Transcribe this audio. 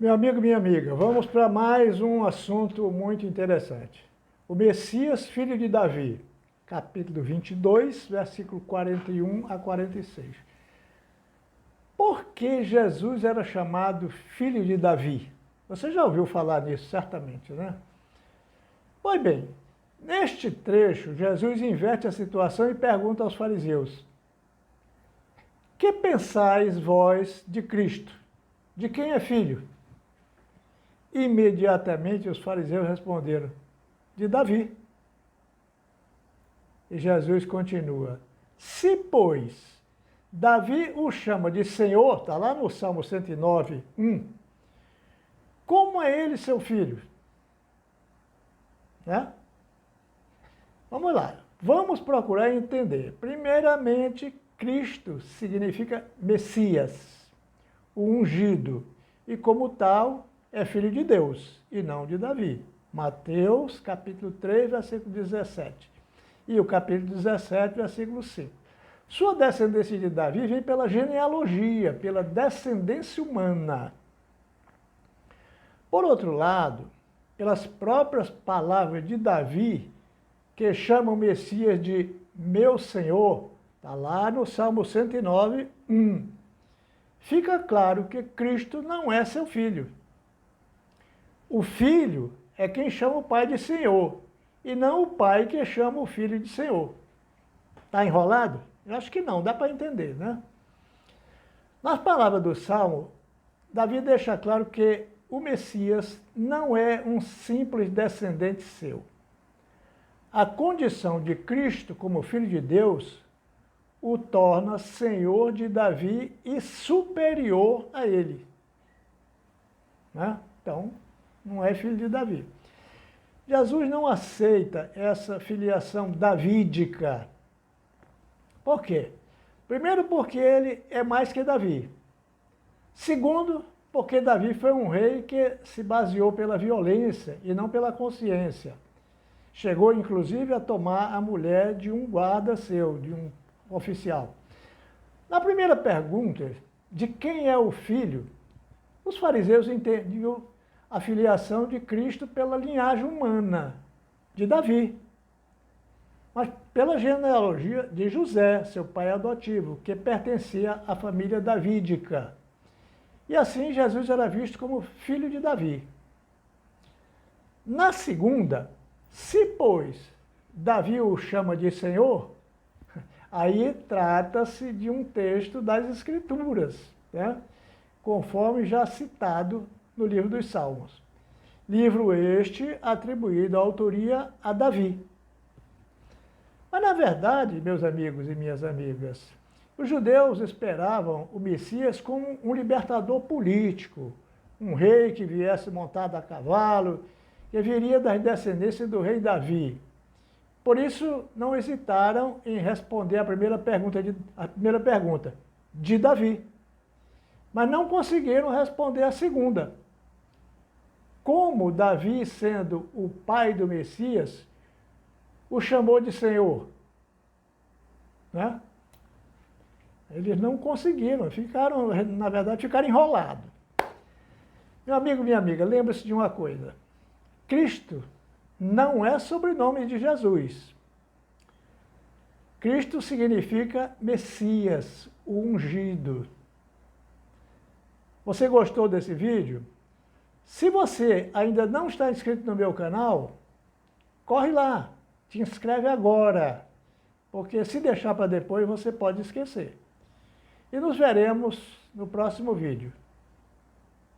Meu amigo, minha amiga, vamos para mais um assunto muito interessante. O Messias, filho de Davi, capítulo 22, versículo 41 a 46. Por que Jesus era chamado filho de Davi? Você já ouviu falar nisso, certamente, né? Pois bem, neste trecho, Jesus inverte a situação e pergunta aos fariseus: que pensais vós de Cristo? De quem é filho? Imediatamente os fariseus responderam: de Davi. E Jesus continua: se, pois, Davi o chama de Senhor, está lá no Salmo 109, 1, como é ele seu filho? Né? Vamos lá, vamos procurar entender. Primeiramente, Cristo significa Messias, o ungido, e como tal, é filho de Deus e não de Davi. Mateus, capítulo 3, versículo 17. E o capítulo 17, versículo 5. Sua descendência de Davi vem pela genealogia, pela descendência humana. Por outro lado, pelas próprias palavras de Davi, que chama o Messias de meu Senhor, está lá no Salmo 109, 1. Fica claro que Cristo não é seu filho. O filho é quem chama o pai de Senhor, e não o pai que chama o filho de Senhor. Está enrolado? Eu acho que não, dá para entender, né? Nas palavras do Salmo, Davi deixa claro que o Messias não é um simples descendente seu. A condição de Cristo como filho de Deus o torna senhor de Davi e superior a ele. Né? Então, não é filho de Davi. Jesus não aceita essa filiação davídica. Por quê? Primeiro, porque ele é mais que Davi. Segundo, porque Davi foi um rei que se baseou pela violência e não pela consciência. Chegou, inclusive, a tomar a mulher de um guarda seu, de um oficial. Na primeira pergunta, de quem é o filho, os fariseus entendiam a filiação de Cristo pela linhagem humana, de Davi, mas pela genealogia de José, seu pai adotivo, que pertencia à família davídica. E assim Jesus era visto como filho de Davi. Na segunda, se, pois, Davi o chama de Senhor, aí trata-se de um texto das Escrituras, né? Conforme já citado no livro dos Salmos. Livro este atribuído à autoria a Davi. Mas, na verdade, meus amigos e minhas amigas, os judeus esperavam o Messias como um libertador político, um rei que viesse montado a cavalo, que viria das descendências do rei Davi. Por isso, não hesitaram em responder a primeira pergunta de Davi. Mas não conseguiram responder a segunda. Como Davi, sendo o pai do Messias, o chamou de Senhor? Né? Eles não conseguiram, na verdade, ficaram enrolados. Meu amigo, minha amiga, lembre-se de uma coisa. Cristo não é sobrenome de Jesus. Cristo significa Messias, o ungido. Você gostou desse vídeo? Se você ainda não está inscrito no meu canal, corre lá, te inscreve agora, porque se deixar para depois você pode esquecer. E nos veremos no próximo vídeo.